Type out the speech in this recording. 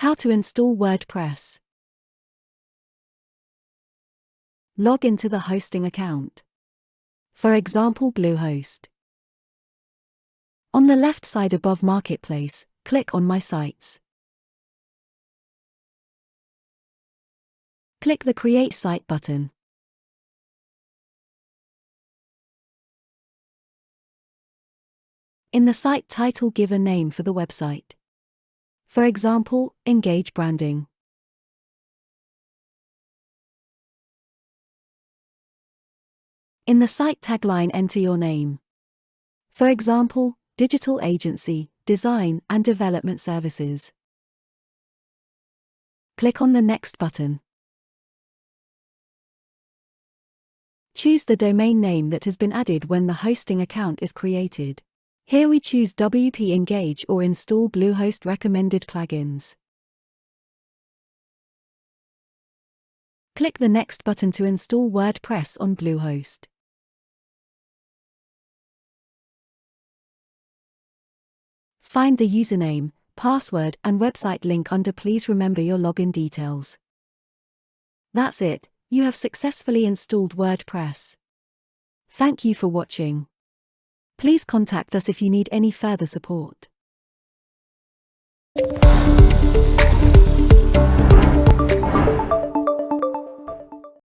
How to install WordPress. Log into the hosting account. For example, Bluehost. On the left side above Marketplace, click on My Sites. Click the Create Site button. In the site title, give a name for the website. For example, Engage Branding. In the site tagline, enter your name. For example, Digital Agency, Design and Development Services. Click on the Next button. Choose the domain name that has been added when the hosting account is created. Here we choose WP Engage or install Bluehost recommended plugins. Click the Next button to install WordPress on Bluehost. Find the username, password and website link under Please remember your login details. That's it, you have successfully installed WordPress. Thank you for watching. Please contact us if you need any further support.